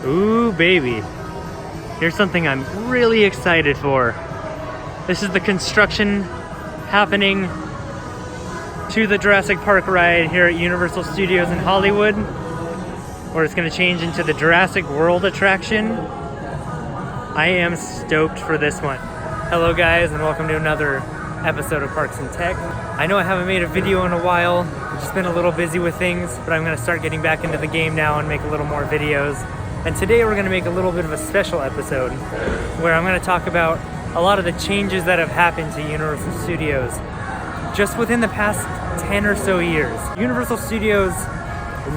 Ooh, baby. Here's something I'm really excited for. This is the construction happening to the Jurassic Park ride here at Universal Studios in Hollywood, where it's going to change into the Jurassic World attraction. I am stoked for this one. Hello guys, and welcome to another episode of Parks and Tech. I know I haven't made a video in a while. I've just been a little busy with things, but I'm going to start getting back into the game now and make a little more videos. And today we're going to make a little bit of a special episode where I'm going to talk about a lot of the changes that have happened to Universal Studios just within the past 10 or so years. Universal Studios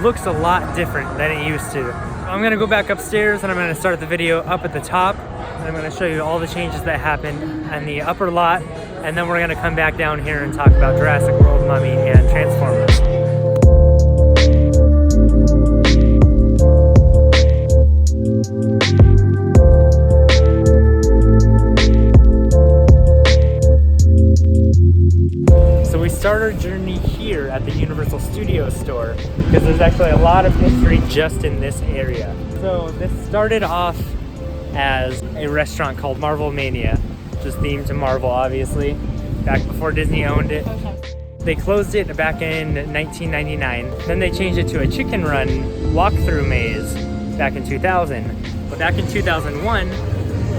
looks a lot different than it used to. I'm going to go back upstairs and I'm going to start the video up at the top. And I'm going to show you all the changes that happened in the upper lot, and then we're going to come back down here and talk about Jurassic World, Mummy, and Transformers. So we start our journey here at the Universal Studios store because there's actually a lot of history just in this area. So this started off as a restaurant called Marvel Mania, just themed to Marvel, obviously, back before Disney owned it. They closed it back in 1999. Then they changed it to a chicken run walkthrough maze back in 2000. But back in 2001,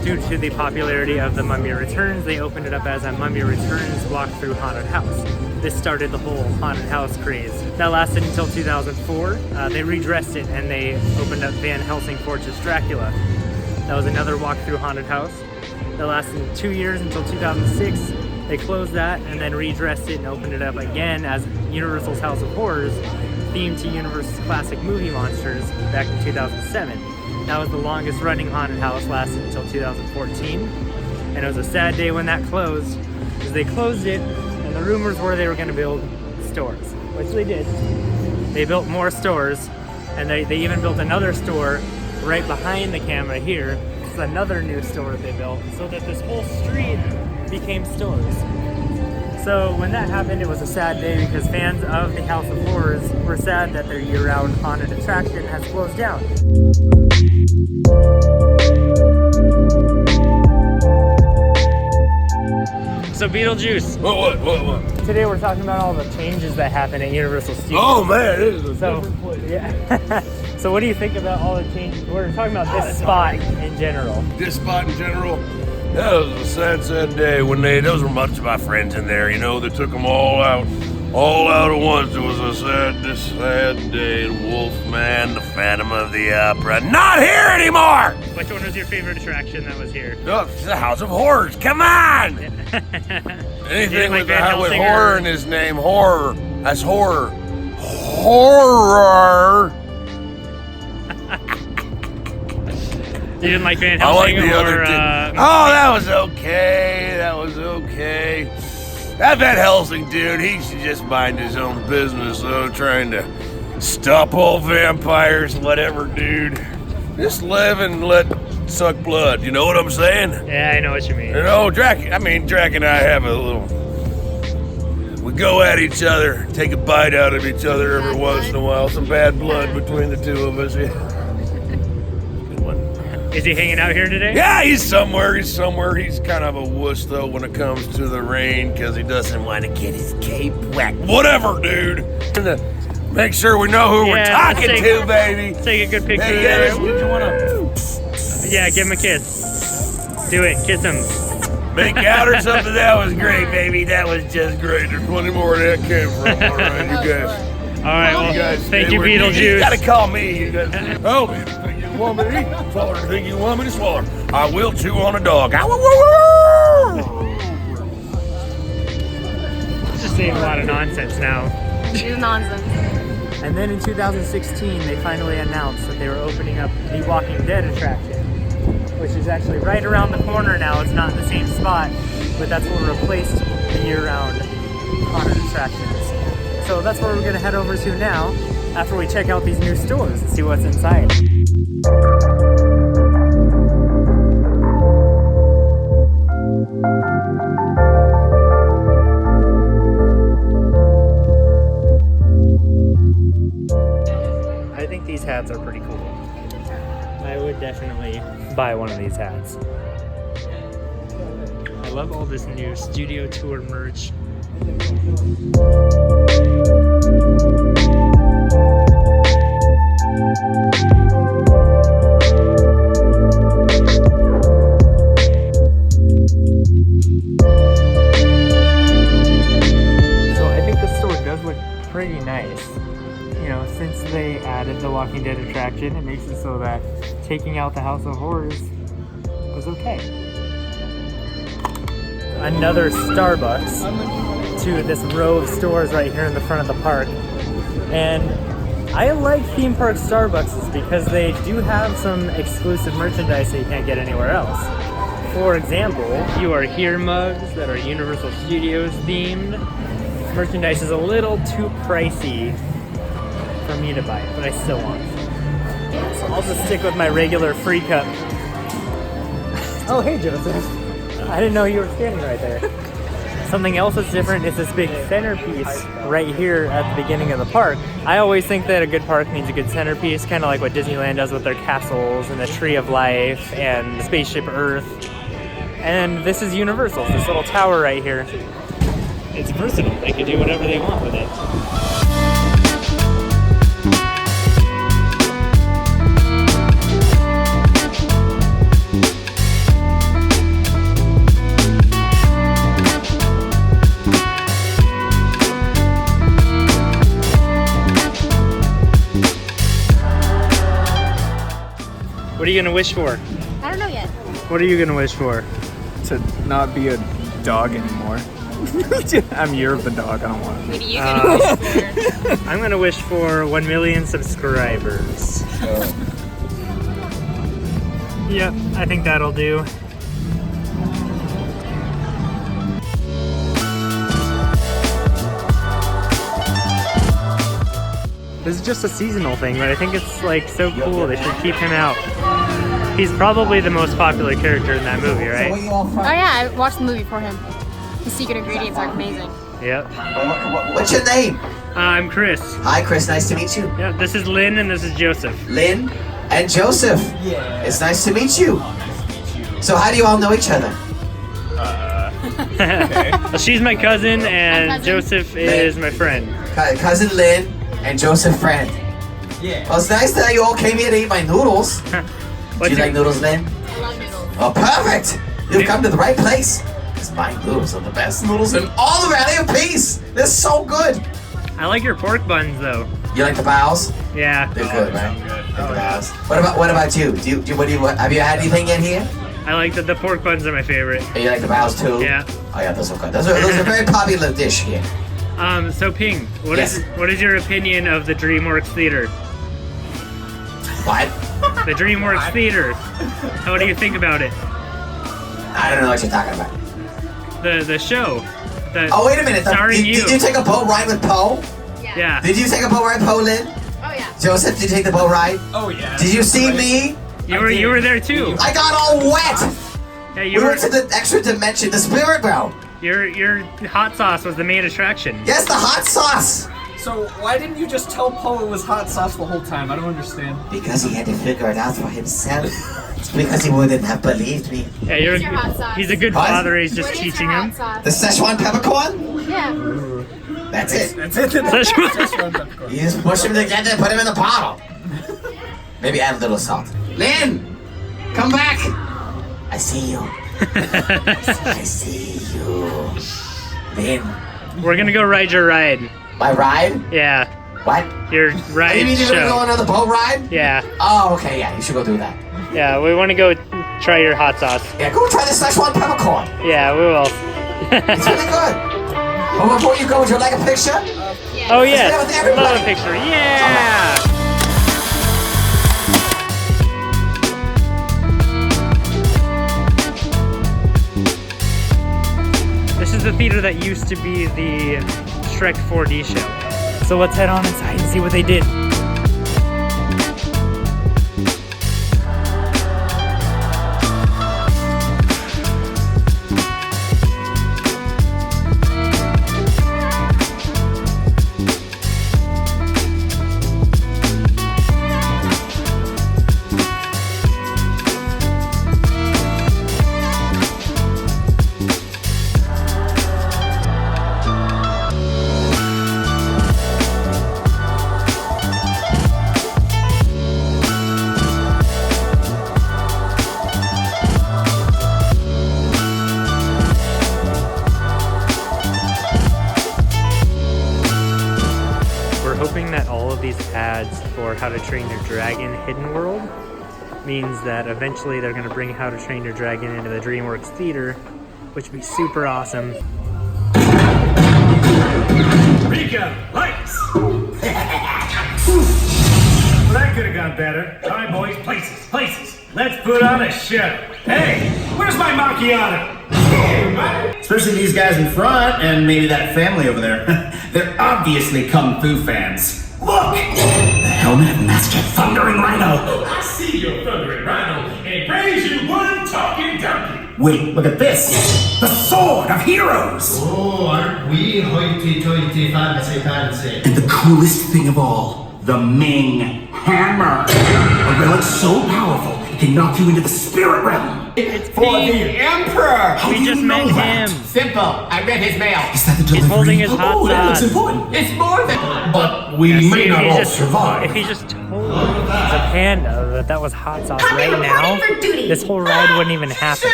due to the popularity of the Mummy Returns, they opened it up as a Mummy Returns walkthrough haunted house. This started the whole haunted house craze. That lasted until 2004. They redressed it and they opened up Van Helsing Fortress Dracula. That was another walkthrough haunted house. That lasted 2 years until 2006. They closed that and then redressed it and opened it up again as Universal's House of Horrors, themed to Universal's classic movie monsters back in 2007. That was the longest running haunted house, lasted until 2014. And it was a sad day when that closed, because they closed it and the rumors were they were going to build stores, which they did. They built more stores, and they even built another store right behind the camera here. This is another new store they built, so that this whole street became stores. So when that happened, it was a sad day because fans of the House of Horrors were sad that their year-round haunted attraction has closed down. So Beetlejuice. What? Today we're talking about all the changes that happened at Universal Studios. Oh man, it is a different place. Yeah. So what do you think about all the changes? We're talking about this spot in general. This spot in general, that was a sad day when those were a bunch of my friends in there, you know, they took them all out at once. It was a sad day. Wolfman, the Phantom of the Opera, not here anymore! Which one was your favorite attraction that was here? Oh, the House of Horrors, come on! Anything with horror in his name, horror, that's horror. Horror! You didn't like Van Helsing? I like the other two. That was okay. That Van Helsing dude, he should just mind his own business, though, trying to stop all vampires, whatever, dude. Just live and let suck blood, you know what I'm saying? Yeah, I know what you mean. You know, Drac and I have a little... We go at each other, take a bite out of each other every once in a while. Some bad blood between the two of us, yeah. Is he hanging out here today? Yeah, he's somewhere. He's kind of a wuss, though, when it comes to the rain, because he doesn't want to get his cape wet. Whatever, dude. Make sure we know who we're talking to, baby. Take a good picture hey, there. Did you want to... Yeah, give him a kiss. Do it. Kiss him. Make out or something? That was great, baby. That was just great. There's plenty more where that came from. All right, you guys. All right, well, you guys thank you, Beetlejuice. You got to call me. You guys. Oh, baby. You want me to eat? Swallow anything you want me to swallow. I will chew on a dog. It's just saying a lot of nonsense now. It's nonsense. And then in 2016, they finally announced that they were opening up the Walking Dead attraction, which is actually right around the corner now. It's not in the same spot, but that's what replaced the year-round haunted attractions. So that's where we're going to head over to now, after we check out these new stores and see what's inside. I think these hats are pretty cool. I would definitely buy one of these hats. I love all this new studio tour merch. Pretty nice. You know, since they added the Walking Dead attraction, it makes it so that taking out the House of Horrors was okay. Another Starbucks to this row of stores right here in the front of the park. And I like theme park Starbucks because they do have some exclusive merchandise that you can't get anywhere else. For example, You Are Here mugs that are Universal Studios themed. Merchandise is a little too pricey for me to buy, but I still want it. So I'll just stick with my regular free cup. Oh, hey, Joseph. I didn't know you were standing right there. Something else that's different is this big centerpiece right here at the beginning of the park. I always think that a good park needs a good centerpiece, kind of like what Disneyland does with their castles and the Tree of Life and Spaceship Earth. And this is Universal, this little tower right here. It's versatile. They can do whatever they want with it. What are you gonna wish for? I don't know yet. What are you gonna wish for? To not be a dog anymore. I'm Year of the Dog. I don't want What are you gonna wish for? I'm gonna wish for 1 million subscribers. Yep, I think that'll do. This is just a seasonal thing, but I think it's like so cool. They should keep him out. He's probably the most popular character in that movie, right? Oh yeah, I watched the movie for him. The secret ingredients are amazing. Yep. What's your name? I'm Chris. Hi, Chris. Nice to meet you. Yeah, this is Lynn and this is Joseph. Lynn and Joseph. Yeah. It's nice to meet you. So how do you all know each other? Okay. Well, she's my cousin and cousin. Joseph is my friend. Cousin Lynn and Joseph friend. Yeah. Well, it's nice that you all came here to eat my noodles. Do you like noodles, Lynn? I love noodles. Oh, perfect. You've come to the right place. Because my noodles are the best noodles in all the Valley of Peace. They're so good. I like your pork buns though. You like the bows? Yeah. They're good, right? Like the bows. What about you? Have you had anything in here? I like the pork buns are my favorite. Oh, you like the bows too? Yeah. Oh yeah, those are good. Those are a very popular dish here. So Ping, what Yes. is your opinion of the DreamWorks Theater? What? The DreamWorks Theater. What do you think about it? I don't know what you're talking about. The show. Oh, wait a minute. Starring you. Did you take a boat ride with Poe? Yeah. Did you take a boat ride, Poe, Lynn? Oh yeah. Joseph, did you take the boat ride? Oh yeah. Did you see me? You were there too. I got all wet. Yeah, We went to the extra dimension, the spirit realm. Your hot sauce was the main attraction. Yes, the hot sauce. So why didn't you just tell Poe it was hot sauce the whole time? I don't understand. Because he had to figure it out for himself. It's because he wouldn't have believed me. Yeah, Where's your hot sauce? he's a good What? father. He's just What is teaching your him. hot The sauce? Szechuan peppercorn? Yeah. That's it. That's it. Szechuan. You just push him together and put him in the bottle. Maybe add a little salt. Lynn, come back. I see you. I see you. Lynn. We're gonna go ride your ride. My ride? Yeah, What? your ride You mean you're gonna go show. on another boat ride? Yeah, Oh, okay, yeah, you should go do that. yeah. We want to go try your hot sauce. Yeah, go try the Szechuan peppercorn. Yeah, we will. It's really good. But before you go, would you like a picture? Oh yes, Let's get it with love a everybody. picture. Yeah. This is the theater that used to be the Shrek 4D show. So let's head on inside and see what they did. ads for How to Train Your Dragon Hidden World means that eventually they're going to bring How to Train Your Dragon into the DreamWorks Theater, which would be super awesome. Rika, lights! Well, that could have gone better. All right, boys, places. Let's put on a show. Hey, where's my macchiato? Especially these guys in front and maybe that family over there. They're obviously Kung Fu fans. Look! The helmet of Master Thundering Rhino. I see your Thundering Rhino and praise you one talking donkey. Wait, look at this. The Sword of Heroes. Oh, aren't we hoity-toity fancy? And the coolest thing of all, the Ming Hammer. A relic so powerful, it can knock you into the spirit realm. It's For the Emperor! How We do you just know met that? him. Simple. I read his mail. Is that the delivery? He's holding his hot Oh, that looks sauce. important. It's more than... But we may not all If survive. he just told the panda that was hot sauce right now, this whole ride wouldn't even happen.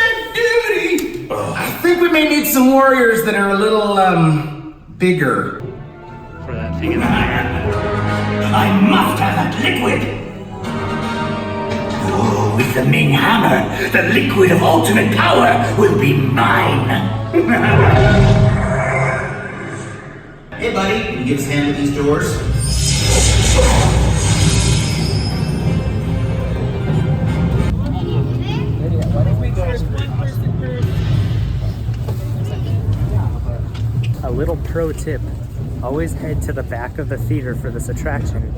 I think we may need some warriors that are a little, bigger. For that thing in the air. I must have that liquid! Oh, with the Ming Hammer, the liquid of ultimate power will be mine! Hey, buddy, can you give us a hand with these doors? A little pro tip, always head to the back of the theater for this attraction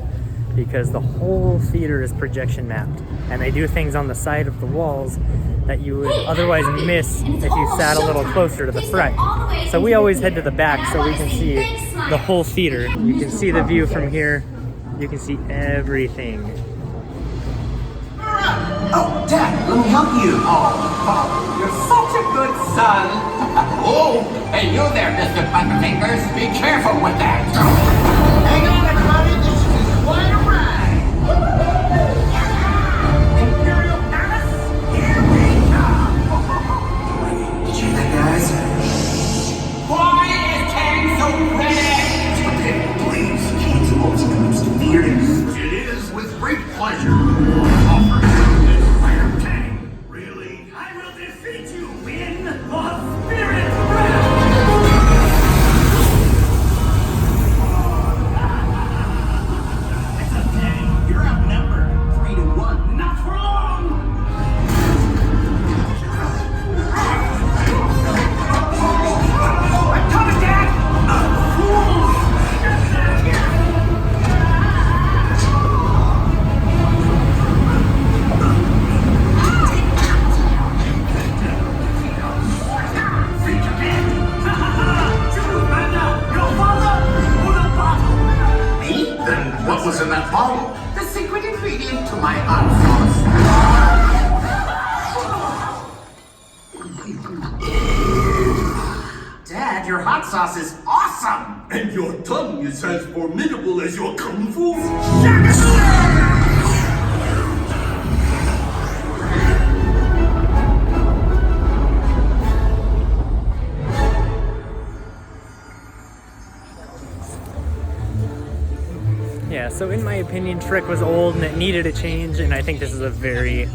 because the whole theater is projection mapped and they do things on the side of the walls that you would otherwise miss if you sat a little closer to the front. So we always head to the back so we can see the whole theater. You can see the view from here. You can see everything. Oh, Dad, let me help you. Oh, you're such a good son. Oh, hey, you there, Mr. Butterfingers. Be careful with that. Hang on, everybody. This is quite a ride. Imperial Palace, here we come. Did you hear that, guys? Why is Kang so ready? Okay, please, keep the most comes to theaters. It is with great pleasure. Offer this Fire King. Really? I will defeat you in the spirit realm! It's okay. You're outnumbered 3-1. Not for long. I'm coming, Dad. Me? Then what was in that bottle? The secret ingredient to my hot sauce. Dad, your hot sauce is awesome! And your tongue is as formidable as your kung fu. Yeah, so in my opinion, Shrek was old and it needed a change, and I think this is a very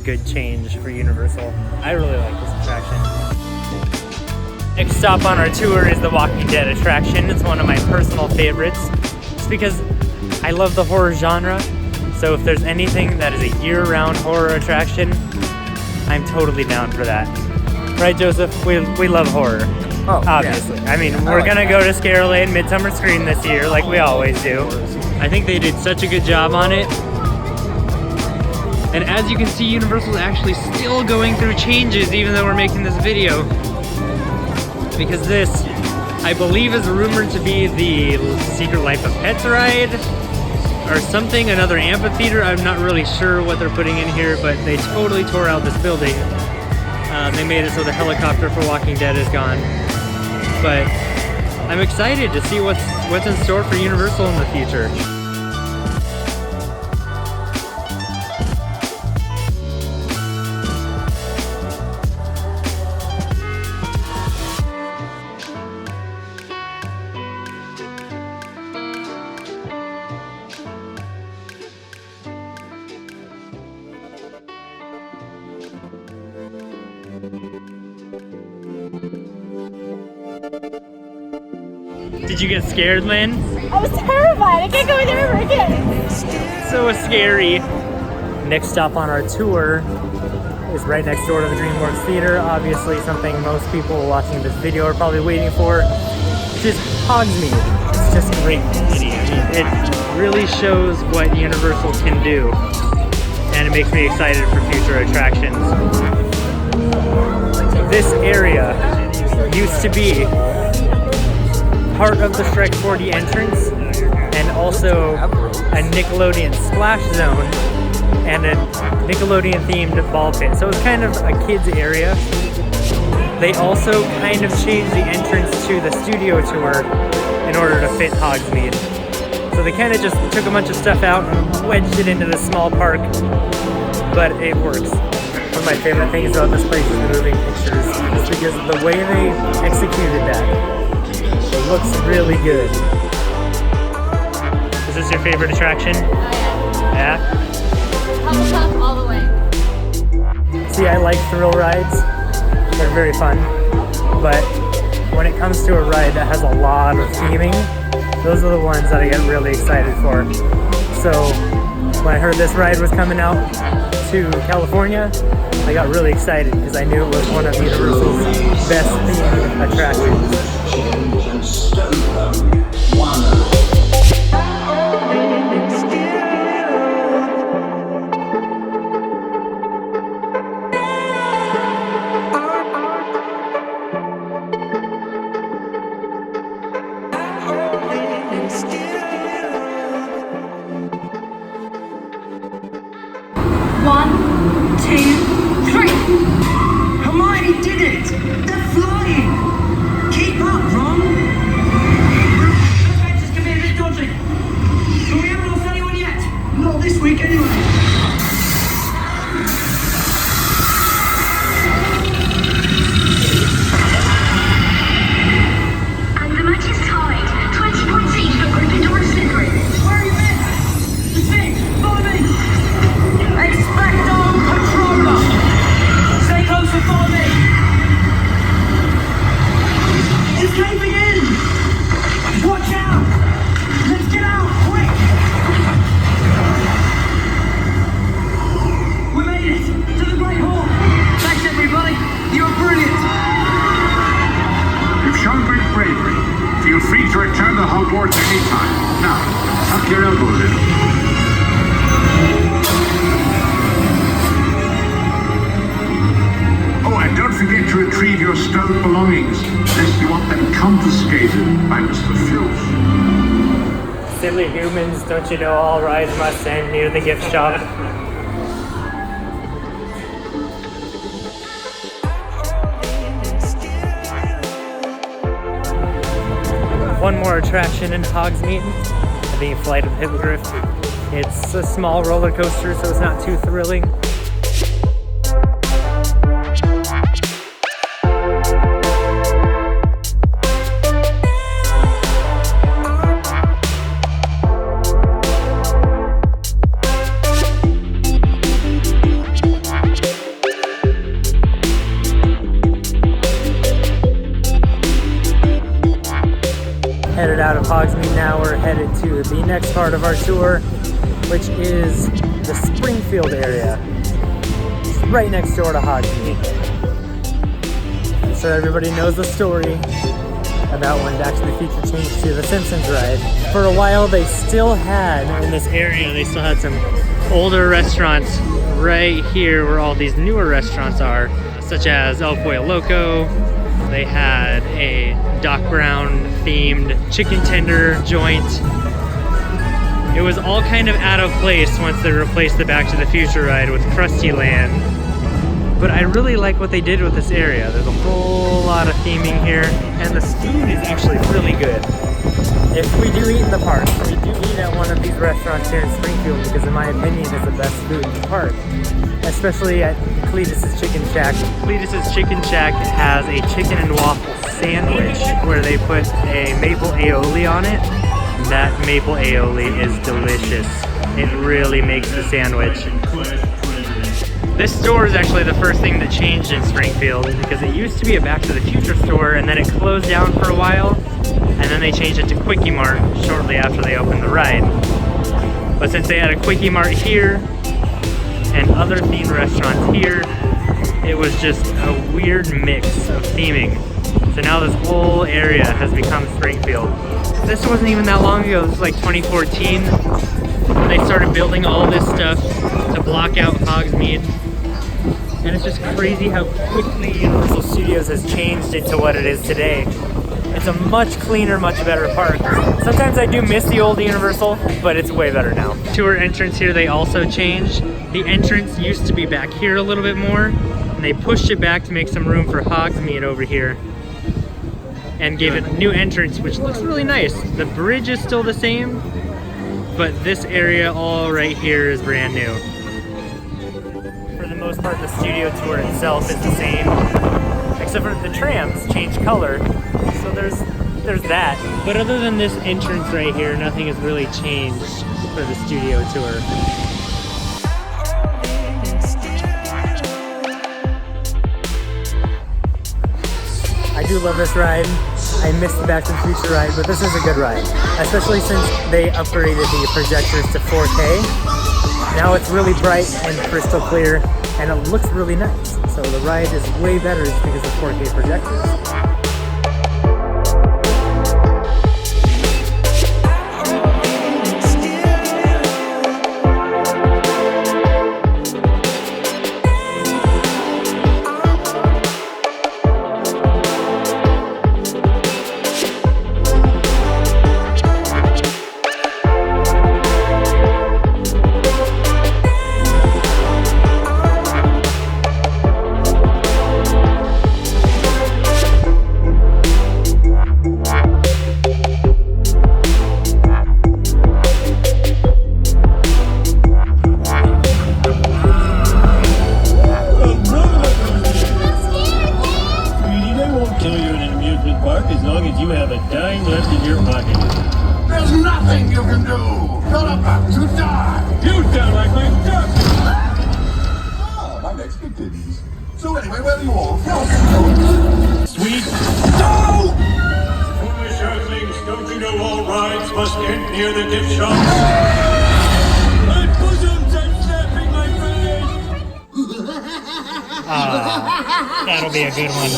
good change for Universal. I really like this attraction. Next stop on our tour is the Walking Dead attraction. It's one of my personal favorites. It's because I love the horror genre, so if there's anything that is a year-round horror attraction, I'm totally down for that. Right, Joseph? We love horror. Oh, obviously. yeah. I mean, I we're like gonna that. go to Scarelade Midsummer Scream this year, like we always do. I think they did such a good job on it. And as you can see, Universal's actually still going through changes even though we're making this video. Because this, I believe, is rumored to be the Secret Life of Pets ride or something, another amphitheater. I'm not really sure what they're putting in here, but they totally tore out this building. They made it so the helicopter for Walking Dead is gone. But I'm excited to see what's in store for Universal in the future. Did you get scared, Lynn? I was terrified. I can't go in there ever again. So scary. Next stop on our tour is right next door to the DreamWorks Theater. Obviously something most people watching this video are probably waiting for, which is Hogsmeade. It's just great. It really shows what Universal can do, and it makes me excited for future attractions. This area used to be part of the Shrek 4D entrance and also a Nickelodeon splash zone and a Nickelodeon themed ball pit. So it was kind of a kids area. They also kind of changed the entrance to the studio tour in order to fit Hogsmeade. So they kind of just took a bunch of stuff out and wedged it into this small park, but it works. One of my favorite things about this place is the moving pictures, just because of the way they executed that. It looks really good. Is this your favorite attraction? Yeah? Hufflepuff all the way. See, I like thrill rides. They're very fun. But when it comes to a ride that has a lot of theming, those are the ones that I get really excited for. So when I heard this ride was coming out to California, I got really excited because I knew it was one of Universal's best themed attractions. One, two, three. Hermione did it! They're flying! Keep up, Ron! Those benches can be a bit dodgy. But we haven't lost anyone yet. Not this week, anyway. And the match is tied. 20 points each for Gryffindor and Slytherin. Where are you been? The six! Follow me! Expecto Patronum! Stay close and follow me! It's caving in! Watch out! Let's get out, quick! We made it! To the Great Hall! Thanks everybody! You're brilliant! You've shown great bravery. Feel free to return to Hogwarts anytime. Now, tuck your elbows in. Oh, and don't forget to retrieve your stolen belongings, lest you want them confiscated by Mr. Filch. Silly humans, don't you know all rides must end near the gift shop? One more attraction in Hogsmeade, the Flight of the Hippogriff. It's a small roller coaster, so it's not too thrilling. Headed out of Hogsmeade now, we're headed to the next part of our tour, which is the Springfield area. It's right next door to Hogsmeade. I'm sure everybody knows the story about when Back to the Future changed to the Simpsons ride. For a while they still had, in this area, they still had some older restaurants right here where all these newer restaurants are, such as El Pollo Loco. They had a Doc Brown themed chicken tender joint. It was all kind of out of place once they replaced the Back to the Future ride with Krusty Land. But I really like what they did with this area. There's a whole lot of theming here, and the food is actually really good. If we do eat in the park, we do eat at one of these restaurants here in Springfield because in my opinion it's the best food in the park. Especially at Cletus's Chicken Shack. Cletus's Chicken Shack has a chicken and waffle sandwich where they put a maple aioli on it. That maple aioli is delicious. It really makes the sandwich. This store is actually the first thing that changed in Springfield because it used to be a Back to the Future store and then it closed down for a while. and then they changed it to Quickie Mart shortly after they opened the ride. But since they had a Quickie Mart here and other themed restaurants here, it was just a weird mix of theming. So now this whole area has become Springfield. This wasn't even that long ago, this was like 2014. They started building all this stuff to block out Hogsmeade. And it's just crazy how quickly Universal Studios has changed into what it is today. It's a much cleaner, much better park. Sometimes I do miss the old Universal, but it's way better now. Tour entrance here, they also changed. The entrance used to be back here a little bit more, and they pushed it back to make some room for Hogsmeade over here. And gave it a new entrance, which looks really nice. The bridge is still the same, but this area all right here is brand new. For the most part, the studio tour itself is the same, except for the trams change color, so there's that. But other than this entrance right here, nothing has really changed for the studio tour. I do love this ride. I missed the Back to the Future ride, but this is a good ride, especially since they upgraded the projectors to 4K. Now it's really bright and crystal clear, and it looks really nice. So the ride is way better because of 4K projectors. So anyway, where are you all from? Sweet. No! Foolish earthlings, don't you know all rides must end near the gift shop? My bosoms are snapping my face! That'll be a good one.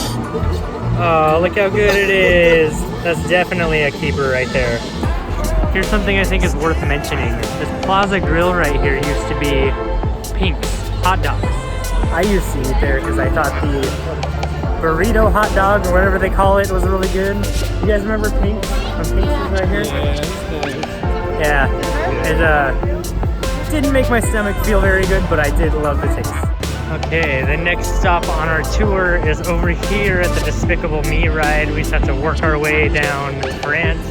Oh, look how good it is. That's definitely a keeper right there. Here's something I think is worth mentioning. This Plaza Grill right here used to be Pink's hot dogs. I used to eat there because I thought the burrito hot dog or whatever they call it was really good. You guys remember Pink's? When Pink's was right here? Yeah, it didn't make my stomach feel very good, but I did love the taste. Okay, the next stop on our tour is over here at the Despicable Me ride. We just have to work our way down France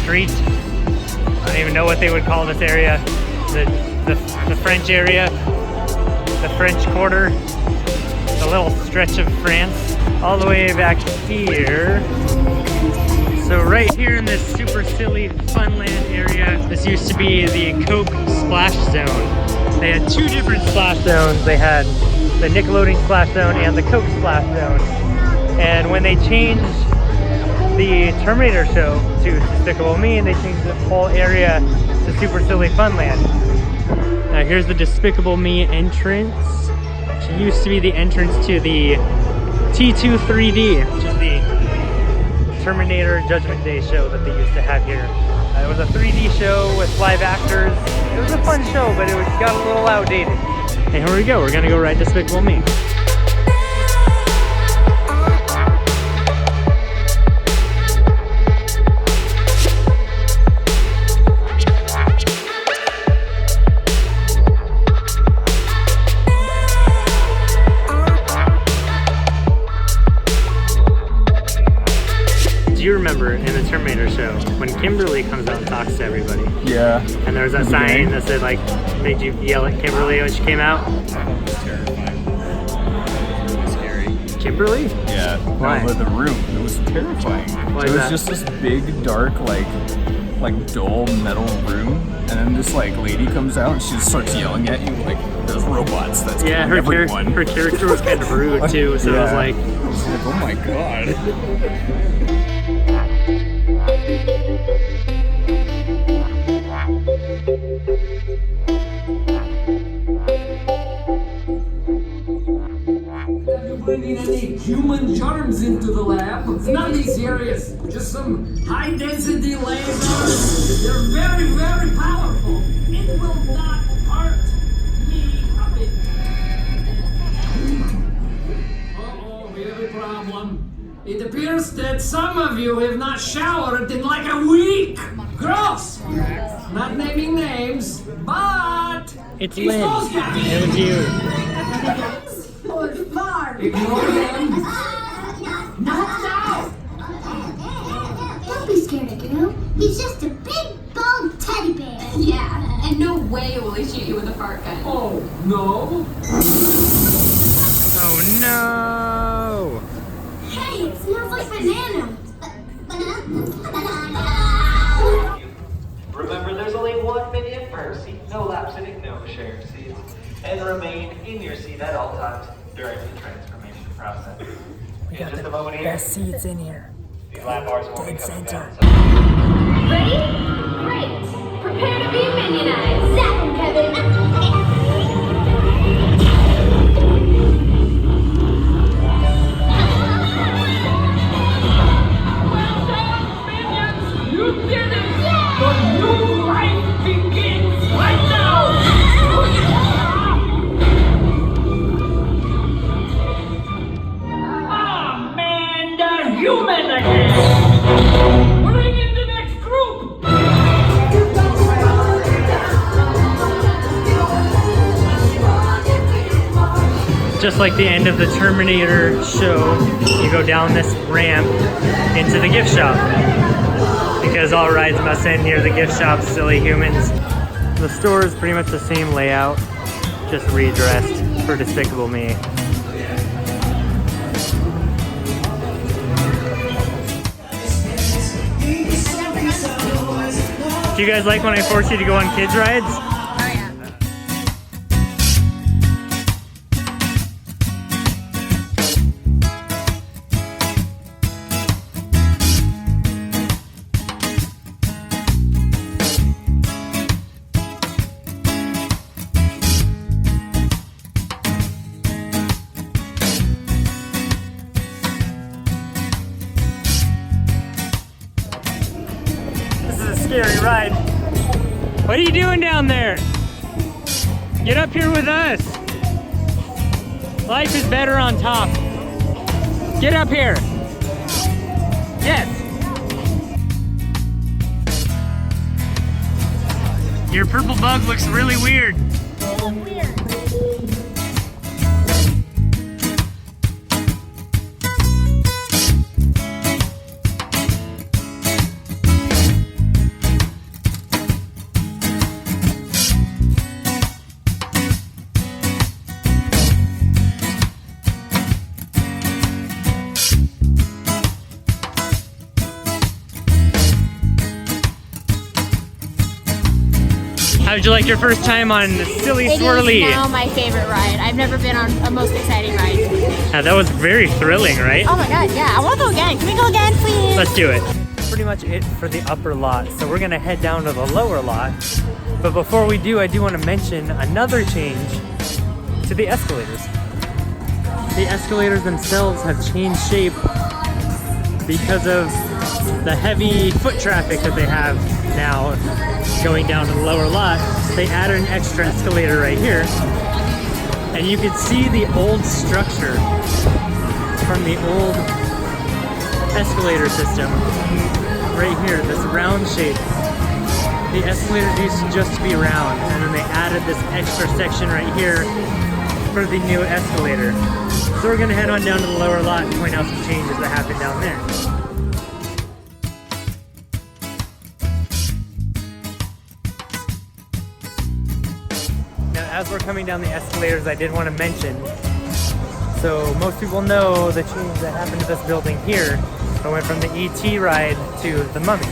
Street. I don't even know what they would call this area. The French area. The French Quarter, the little stretch of France, all the way back here. So right here in this super silly Funland area, this used to be the Coke Splash Zone. They had two different splash zones. They had the Nickelodeon Splash Zone and the Coke Splash Zone. And when they changed the Terminator show to Despicable Me, and they changed the whole area to Super Silly Funland. Now here's the Despicable Me entrance, which used to be the entrance to the T2 3D, which is the Terminator Judgment Day show that they used to have here. It was a 3D show with live actors. It was a fun show, but it got a little outdated. And here we go, we're gonna go ride Despicable Me. Do you remember in the Terminator show when Kimberly comes out and talks to everybody? Yeah. And there was that sign that said, like, made you yell at Kimberly when she came out? It was terrifying. It was scary. Kimberly? Yeah. Why? No, the room. It was terrifying. Why it is was that? just this big, dark, like dull metal room, and then this like lady comes out and she just starts yelling at you like there's robots. That's yeah, her character was kind of rude too, so yeah. it was like, oh my god. bringing any human germs into the lab. It's nothing serious. Just some high-density lasers. They're very, very powerful. It will not hurt me a bit. Uh-oh, we have a problem. It appears that some of you have not showered in like a week. Gross! Not naming names, but it's Lynn. It was you. Ignore him. Not now! Don't be scared of him. He's just a big, bald teddy bear. Yeah, and no way will he shoot you with a fart gun. Oh, no? Oh no! Hey, it smells like banana. Remember, there's only 1 minute per seat. No lapsing, no shared seats. And remain in your seat at all times during the transformation process. We got the best seats in here. These lab bars will be coming down. Ready? Great. Prepare to be minionized. Zap him, Kevin. You did it! The new life begins right now! Ah, man, the human again! Bring in the next group! Just like the end of the Terminator show, you go down this ramp into the gift shop. Because all rides must end near the gift shop, silly humans. The store is pretty much the same layout, just redressed for Despicable Me. Do you guys like when I force you to go on kids' rides? Scary ride. What are you doing down there? Get up here with us. Life is better on top. Get up here. Yes. Your purple bug looks really weird. How did you like your first time on Silly Swirly? It is now my favorite ride. I've never been on a most exciting ride. Yeah, that was very thrilling, right? Oh my god, yeah. I want to go again. Can we go again, please? Let's do it. Pretty much it for the upper lot. So we're gonna head down to the lower lot. But before we do, I do want to mention another change to the escalators. The escalators themselves have changed shape because of the heavy foot traffic that they have now going down to the lower lot. They added an extra escalator right here, and you can see the old structure from the old escalator system right here, this round shape. The escalators used to just be round, and then they added this extra section right here for the new escalator. So we're gonna head on down to the lower lot and point out some changes that happened down there. As we're coming down the escalators, I did want to mention, so most people know the change that happened to this building here. I went from the E.T. ride to the Mummy.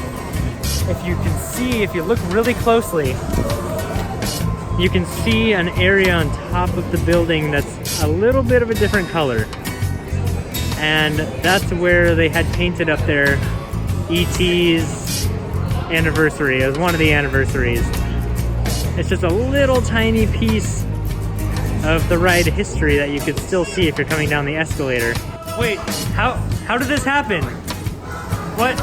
If you can see, if you look really closely, you can see an area on top of the building that's a little bit of a different color. And that's where they had painted up there E.T.'s anniversary. It was one of the anniversaries. It's just a little tiny piece of the ride history that you could still see if you're coming down the escalator. Wait, how did this happen? What?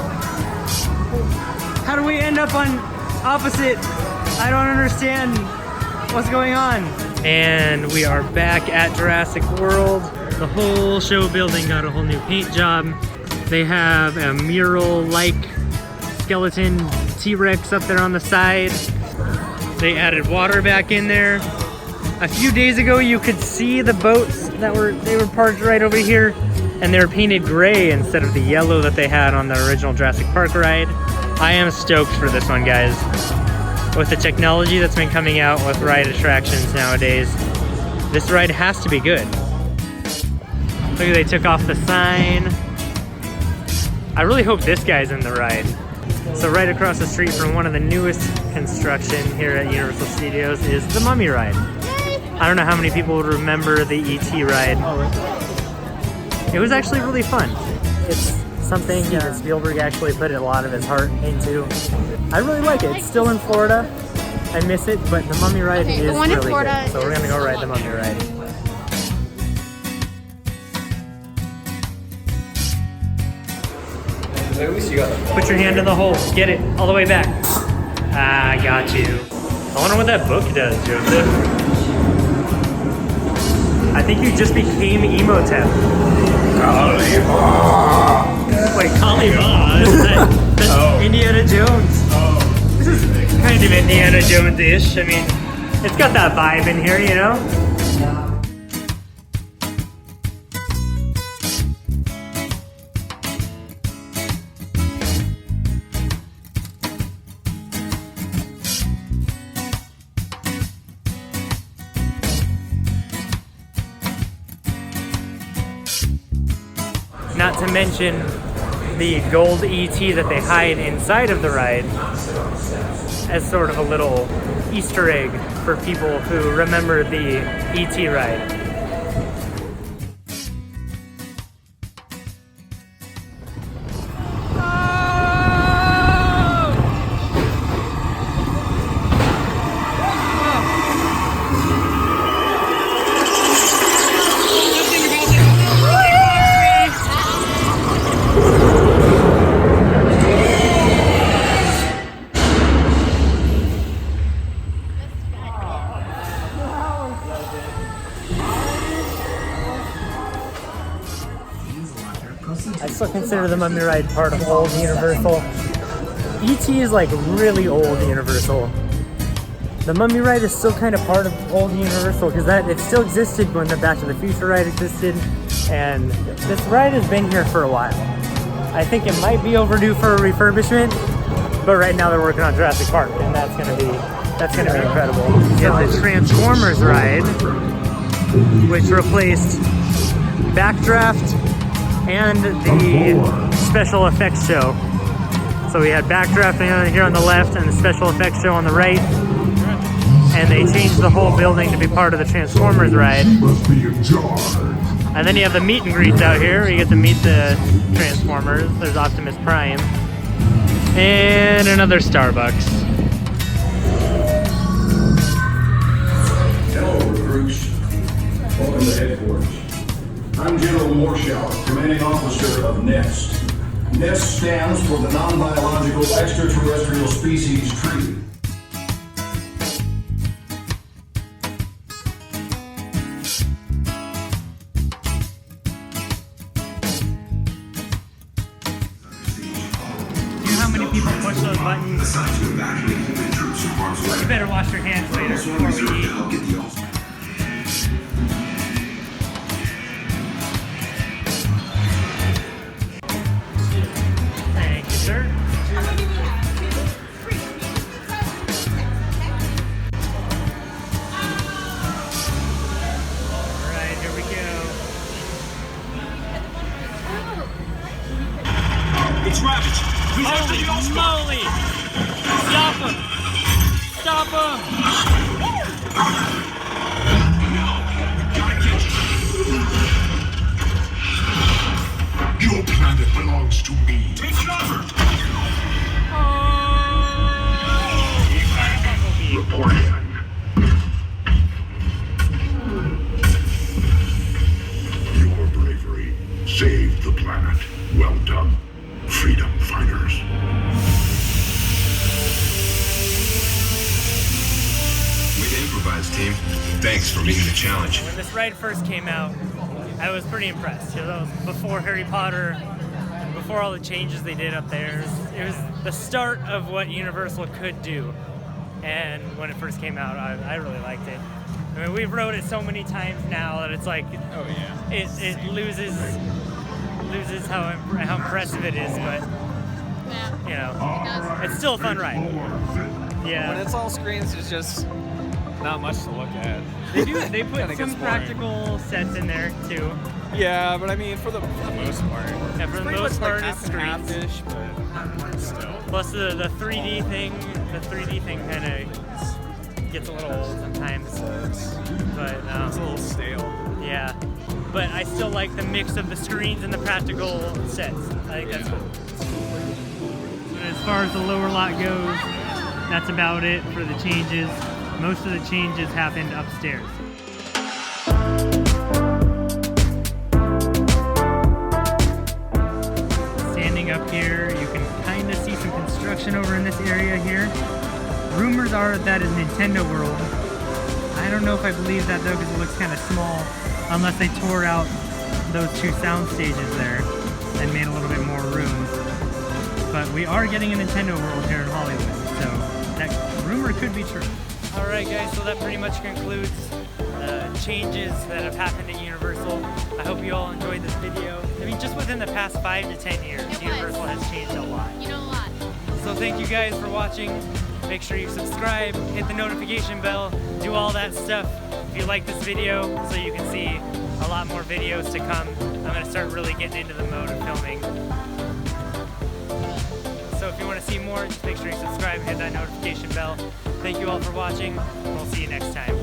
How do we end up on opposite? I don't understand what's going on. And we are back at Jurassic World. The whole show building got a whole new paint job. They have a mural-like skeleton T-Rex up there on the side. They added water back in there. A few days ago, you could see the boats that were parked right over here, and they were painted gray instead of the yellow that they had on the original Jurassic Park ride. I am stoked for this one, guys. With the technology that's been coming out with ride attractions nowadays, this ride has to be good. Look, they took off the sign. I really hope this guy's in the ride. So right across the street from one of the newest construction here at Universal Studios is the Mummy ride. I don't know how many people would remember the E.T. ride. It was actually really fun. It's something that Spielberg actually put a lot of his heart into. I really like it. It's still in Florida. I miss it, but the Mummy ride is really good. So we're gonna go ride the Mummy ride. Put your hand in the hole. Get it all the way back. I got you. I wonder what that book does, Joseph. I think you just became Emotep. Wait, Kaliba? That's Indiana Jones. This is kind of Indiana Jones-ish. I mean, it's got that vibe in here, you know? Not to mention the gold ET that they hide inside of the ride as sort of a little Easter egg for people who remember the ET ride. I still consider the Mummy ride part of old Universal. E.T. is like really old Universal. The Mummy ride is still kind of part of old Universal because it still existed when the Back to the Future ride existed, and this ride has been here for a while. I think it might be overdue for a refurbishment, but right now they're working on Jurassic Park, and that's gonna be incredible. You have the Transformers ride, which replaced Backdraft and the special effects show. So we had Backdraft here on the left and the special effects show on the right. And they changed the whole building to be part of the Transformers ride. And then you have the meet and greets out here where you get to meet the Transformers. There's Optimus Prime. And another Starbucks. Hello, recruits. Welcome to headquarters. I'm General Morshower, commanding officer of NEST. NEST stands for the Non-Biological Extraterrestrial Species Treaty. You know how many people push those buttons? You better wash your hands later before we eat. It's Ravage. He's after the Oscar. Moly! Stop him! Stop him! No, we gotta catch him. Your planet belongs to me. Take cover. Reporting. planet. Well done, freedom fighters. Way to improvise, team. Thanks for meeting the challenge. When this ride first came out, I was pretty impressed. You know, that was before Harry Potter, before all the changes they did up there. It was the start of what Universal could do. And when it first came out, I really liked it. I mean, we've rode it so many times now that it's like, oh yeah, it loses how impressive it is, but you know, it's still a fun ride. Yeah. When it's all screens, there's just not much to look at. They put some practical sets in there too. Yeah, but I mean, for the most part. Yeah, for the most part, like it's screens. half-ish, but still. Plus the 3D thing, kind of gets a little old sometimes. But it's a little stale. Yeah, but I still like the mix of the screens and the practical sets. I think that's cool. So as far as the lower lot goes, that's about it for the changes. Most of the changes happened upstairs. Standing up here, you can kind of see some construction over in this area here. Rumors are that is Nintendo World. I don't know if I believe that though, because it looks kind of small, unless they tore out those two sound stages there and made a little bit more room. But we are getting a Nintendo World here in Hollywood, so that rumor could be true. Alright guys, so that pretty much concludes changes that have happened at Universal. I hope you all enjoyed this video. I mean, just within the past 5 to 10 years, Universal has changed a lot. You know, a lot. So thank you guys for watching. Make sure you subscribe, hit the notification bell, do all that stuff if you like this video so you can see a lot more videos to come. I'm going to start really getting into the mode of filming. So if you want to see more, just make sure you subscribe and hit that notification bell. Thank you all for watching. We'll see you next time.